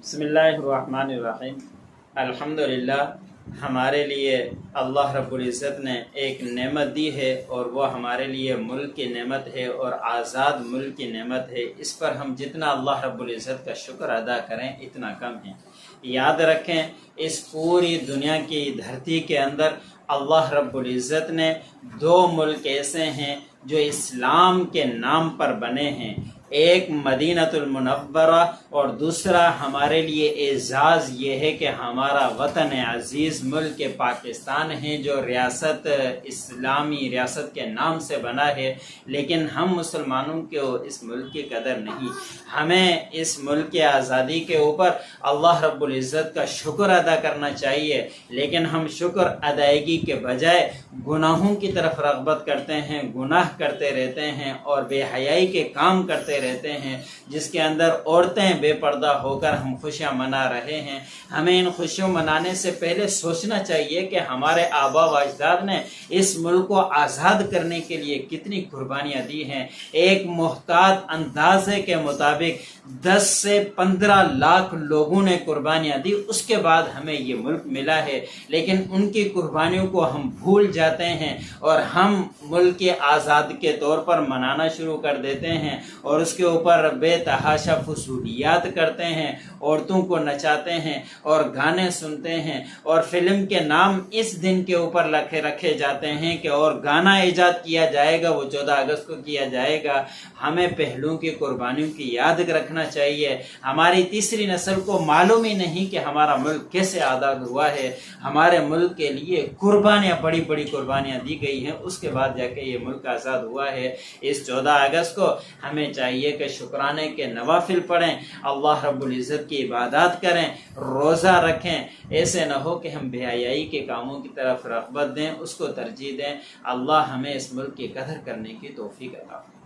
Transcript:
بسم اللہ الرحمن الرحیم۔ الحمدللہ، ہمارے لیے اللہ رب العزت نے ایک نعمت دی ہے اور وہ ہمارے لیے ملک کی نعمت ہے اور آزاد ملک کی نعمت ہے۔ اس پر ہم جتنا اللہ رب العزت کا شکر ادا کریں اتنا کم ہے۔ یاد رکھیں، اس پوری دنیا کی دھرتی کے اندر اللہ رب العزت نے دو ملک ایسے ہیں جو اسلام کے نام پر بنے ہیں، ایک مدینۃ المنورہ اور دوسرا ہمارے لیے اعزاز یہ ہے کہ ہمارا وطن عزیز ملک پاکستان ہے جو ریاست اسلامی ریاست کے نام سے بنا ہے، لیکن ہم مسلمانوں کو اس ملک کی قدر نہیں۔ ہمیں اس ملک کی آزادی کے اوپر اللہ رب العزت کا شکر ادا کرنا چاہیے، لیکن ہم شکر ادائیگی کے بجائے گناہوں کی طرف رغبت کرتے ہیں، گناہ کرتے رہتے ہیں اور بے حیائی کے کام کرتے رہتے ہیں، جس کے اندر عورتیں بے پردہ ہو کر ہم خوشیاں منا رہے ہیں۔ ہمیں ان خوشیوں منانے سے پہلے سوچنا چاہیے کہ ہمارے آبا و اجداد نے اس ملک کو آزاد کرنے کے لیے کتنی قربانیاں دی ہیں۔ ایک محتاط اندازے کے مطابق 10 سے 15 لاکھ لوگوں نے قربانیاں دی، اس کے بعد ہمیں یہ ملک ملا ہے، لیکن ان کی قربانیوں کو ہم بھول جاتے ہیں اور ہم ملک کے آزاد کے طور پر منانا شروع کر دیتے ہیں اور اس کے اوپر بے تحاشا فضولیات کرتے ہیں، عورتوں کو نچاتے ہیں اور گانے سنتے ہیں، اور فلم کے نام اس دن کے اوپر رکھے جاتے ہیں کہ اور گانا ایجاد کیا جائے گا، وہ 14 اگست کو کیا جائے گا۔ ہمیں پہلوں کی قربانیوں کی یاد رکھنا چاہیے۔ ہماری تیسری نسل کو معلوم ہی نہیں کہ ہمارا ملک کیسے آزاد ہوا ہے۔ ہمارے ملک کے لیے قربانیاں، بڑی بڑی قربانیاں دی گئی ہیں، اس کے بعد جا کے یہ ملک آزاد ہوا ہے۔ اس 14 اگست کو ہمیں چاہیے کہ شکرانے کے نوافل پڑھیں، اللہ رب العزت کی عبادات کریں، روزہ رکھیں۔ ایسے نہ ہو کہ ہم بے حیائی کے کاموں کی طرف رغبت دیں، اس کو ترجیح دیں۔ اللہ ہمیں اس ملک کی قدر کرنے کی توفیق عطا فرمائے۔